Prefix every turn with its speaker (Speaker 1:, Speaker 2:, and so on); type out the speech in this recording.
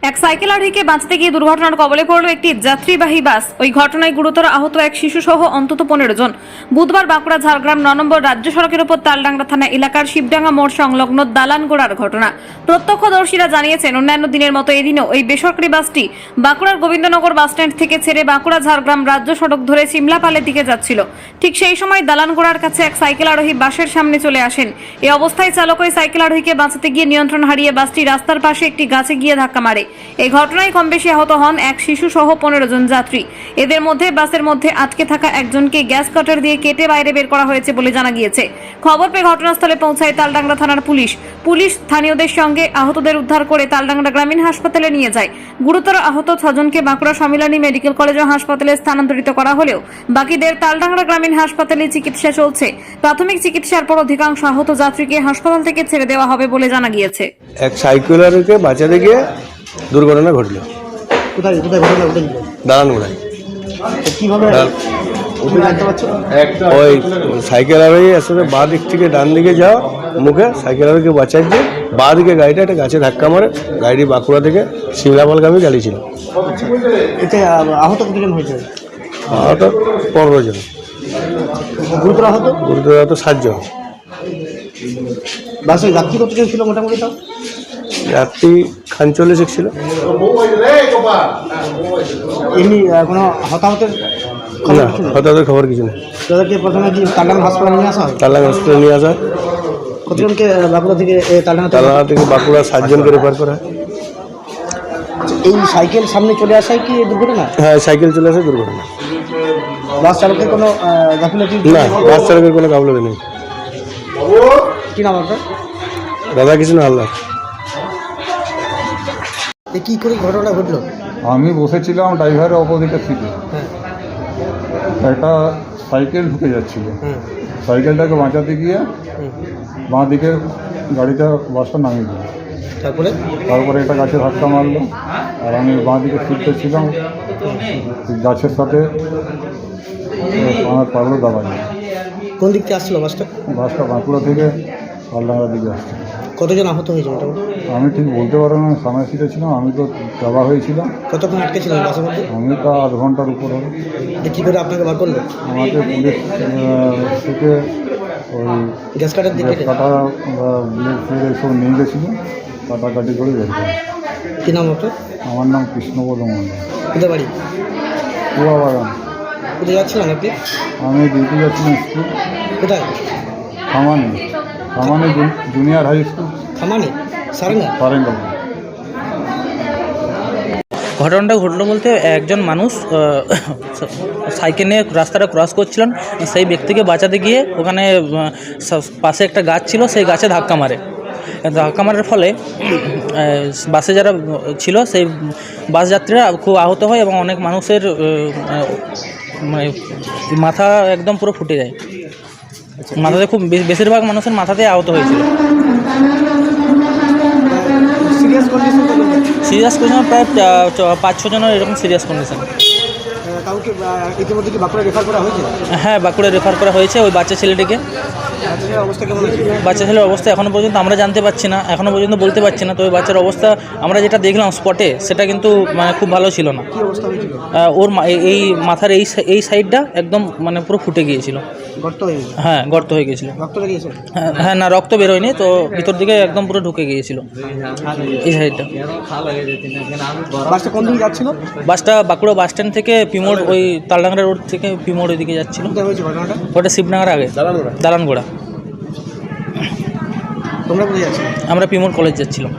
Speaker 1: এক সাইকেল আরোহীকে বাঁচাতে গিয়ে দুর্ঘটনার কবলে পড়ল একটি যাত্রীবাহী বাস। ওই ঘটনায় গুরুতর আহত এক শিশু সহ অন্তত 15 জন। বুধবার বাঁকুড়া ঝাড়গ্রাম 9 নম্বর রাজ্য সড়কের উপর তালডাংরা থানা এলাকার শিবডাঙ্গা মোড় সংলগ্ন দালানগোড়ার ঘটনা। প্রত্যক্ষদর্শীরা জানিয়েছেন, অন্যান্য দিনের মতো এদিনও ওই বেসরকারি বাসটি বাঁকুড়ার গোবিন্দনগর বাসস্ট্যান্ড থেকে ছেড়ে বাঁকুড়া ঝাড়গ্রাম রাজ্য সড়ক ধরে সিমলাপালের দিকে যাচ্ছিল। ঠিক সেই সময় দালানগোড়ার কাছে এক সাইকেল আরোহী বাসের সামনে চলে আসেন। এই অবস্থায় চালক ওই সাইকেল আরোহীকে বাঁচাতে গিয়ে নিয়ন্ত্রণ হারিয়ে বাসটি রাস্তার পাশে একটি গাছে গিয়ে ধাক্কা মারে। এই ঘটনায় কম বেশি আহত হন এক শিশু সহ 15 জন যাত্রী। এদের মধ্যে বাসের মধ্যে আটকে থাকা একজনকে গ্যাস কাটার দিয়ে কেটে বাইরে বের করা হয়েছে বলে জানা গিয়েছে। খবর পেয়ে ঘটনাস্থলে পৌঁছায় তালডাংরা থানার পুলিশ। স্থানীয়দের সঙ্গে আহতদের উদ্ধার করে তালডাংরা গ্রামীণ হাসপাতালে নিয়ে যায়। গুরুতর আহত 6 জনকে বাঁকুড়া সম্মিলনী মেডিকেল কলেজ ও হাসপাতালে স্থানান্তরিত করা হলেও বাকিদের তালডাংরা গ্রামীণ হাসপাতালে চিকিৎসা চলছে। প্রাথমিক চিকিৎসার পর অধিকাংশ আহত যাত্রীকে হাসপাতাল থেকে ছেড়ে দেওয়া হবে বলে জানা গিয়েছে।
Speaker 2: এক সাইকেলারকে বাঁচাতে গিয়ে দুর্ঘটনা ঘটল।
Speaker 3: কোথায় কোথায় ঘটনা ঘটেছিল?
Speaker 2: দালানগোড়ায়।
Speaker 3: কিভাবে জানতে পারছো?
Speaker 2: ওই সাইকেল আরোহী আসলে বাঁ দিক থেকে ডান দিকে যাওয়া মুখে সাইকেল আরোহীকে বাঁচাচ্ছে, বাঁ দিকে গাড়িটা একটা গাছে ধাক্কা মারে। গাড়ি বাঁকুড়া থেকে সিমলাপালগামী চালিয়েছিল।
Speaker 3: এতে আহত কতজন হয়েছে?
Speaker 2: আহত 15 জন।
Speaker 3: গুরুতর আহত?
Speaker 2: গুরুতর আহত 7 জন।
Speaker 3: বাসে যাত্রী কতজন ছিল মোটামুটি? তাও
Speaker 2: যাত্রী খানচল্লিশ ছিল।
Speaker 3: এমনি কোনো হতাহতের
Speaker 2: না, হতাহতের খবর কিছু নেই।
Speaker 3: তাদেরকে প্রথমে কি তালডাঙ্গা হাসপাতালে নিয়ে আসা হয়?
Speaker 2: তালডাঙ্গা হসপিটালে নিয়ে আসা হয়।
Speaker 3: কতজনকে বাঁকুড়া থেকে
Speaker 2: তালডাঙ্গা থেকে বাঁকুড়া 7 জনকে রেফার করা হয়।
Speaker 3: এই সাইকেল সামনে চলে আসায় কি দুর্ঘটনা?
Speaker 2: হ্যাঁ, সাইকেল চলে আসে দুর্ঘটনা।
Speaker 3: বাস চালকের কোনো গাফিলতি?
Speaker 2: না, বাস চালকের কোনো গাফিলতি নেই।
Speaker 3: কি নাম আপনার?
Speaker 2: রাধাকৃষ্ণ হালদার।
Speaker 3: কি করে ঘটনা ঘটলো?
Speaker 4: আমি বসেছিলাম ড্রাইভারের অপোজিটের সিটে।
Speaker 3: হ্যাঁ
Speaker 4: একটা সাইকেল ঢুকে যাচ্ছিল।
Speaker 3: হ্যাঁ
Speaker 4: সাইকেলটাকে বাঁচাতে গিয়ে
Speaker 3: হুম।
Speaker 4: বাঁ দিকে গাড়িটা বাসটা নামিয়ে দিল। তারপরে একটা গাছে ধাক্কা মারলো, আর আমি বাঁ দিকে সিটটা ছিলাম, গাছের সাথে আমার পাগলো দাবা যায়।
Speaker 3: কোন দিক থেকে আসছিল বাসটা?
Speaker 4: বাসটা বাঁকুড়া থেকে পালডাঙ্গার দিকে আসছে।
Speaker 3: কতজন আহত হয়েছে মোটামুটি?
Speaker 4: আমি ঠিক বলতে পারবো না, সামনের সিটে ছিলাম, আমি তো দাবা হয়েছিলাম।
Speaker 3: কতক্ষণ আটকে ছিলেন বাসের মধ্যে?
Speaker 4: আমি তো 8 ঘন্টার উপর হবে।
Speaker 3: কী করে আপনাকে বার করলো?
Speaker 4: আমাকে পুলিশ থেকে ওই
Speaker 3: গ্যাস কাটার দিকে
Speaker 4: গ্যাস কাটা ব্লেড ফ্লেড এসব নিয়ে গেছিলো, কাটাকাটি করে বের করে।
Speaker 3: কী নাম আপনার?
Speaker 4: আমার নাম কৃষ্ণপদ মন্ডল।
Speaker 3: কোথায় বাড়ি?
Speaker 4: কুয়া বাগান।
Speaker 3: কোথায় যাচ্ছিলেন আপনি?
Speaker 4: আমি ডিউটি যাচ্ছিলাম স্কুল।
Speaker 3: কোথায়?
Speaker 4: Khamani junior high school,
Speaker 3: Khamani Saranga.
Speaker 4: Saranga.
Speaker 5: ঘটনাটা ঘটলো বলতে, একজন মানুষ সাইকেল নিয়ে রাস্তাটা ক্রস করছিলেন। সেই ব্যক্তিকে বাঁচাতে গিয়ে ওখানে পাশে একটা গাছ ছিল, সেই গাছে ধাক্কা মারে। ধাক্কা মারার ফলে বাসে যারা ছিল সেই বাস যাত্রীরা খুব আহত হয় এবং অনেক মানুষের মানে মাথা একদম পুরো ফুটে যায়। মাথাতে খুব বেশিরভাগ মানুষের মাথাতে আহত হয়েছিল।
Speaker 3: Serious condition?
Speaker 5: সিরিয়াস কন্ডিশন প্রায় 5-6 জনের এরকম সিরিয়াস কন্ডিশন।
Speaker 3: কাউকে ইতিমধ্যে কি বাঁকুড়া রেফার করা হয়েছে?
Speaker 5: হ্যাঁ, বাঁকুড়া রেফার করা হয়েছে ওই বাচ্চা ছেলেটিকে।
Speaker 3: অবস্থা কেমন আছে?
Speaker 5: বাচ্চা ছেলের অবস্থা এখনও পর্যন্ত আমরা জানতে পারছি না, এখনও পর্যন্ত বলতে পারছি না। তো ওই বাচ্চার অবস্থা আমরা যেটা দেখলাম স্পটে, সেটা কিন্তু মানে খুব ভালো ছিল না।
Speaker 3: কী অবস্থা হয়েছিল?
Speaker 5: ওর এই মাথার এই সাইডটা একদম মানে পুরো ফুটে গিয়েছিল।
Speaker 3: গর্ত হয়ে গেছে?
Speaker 5: হ্যাঁ, গর্ত হয়ে গিয়েছিল।
Speaker 3: রক্ত বেরিয়েছে?
Speaker 5: হ্যাঁ, না রক্ত বেরোয়নি, তো ভিতর দিকে একদম পুরো ঢুকে গিয়েছিল এই সাইডটা।
Speaker 3: বাসটা কোন দিকে যাচ্ছিল?
Speaker 5: বাসটা বাঁকুড়া বাস স্ট্যান্ড থেকে পিমোড়, ওই তালডাংরা রোড থেকে পিমোড় ওইদিকে যাচ্ছিল।
Speaker 3: কোথায় হয়েছে ঘটনাটা?
Speaker 5: ওটা শিবডাঙ্গার আগে, দালানগোড়া।
Speaker 3: তোমরা কোথায় যাচ্ছিলে?
Speaker 5: আমরা পিমোড় কলেজ যাচ্ছিলাম।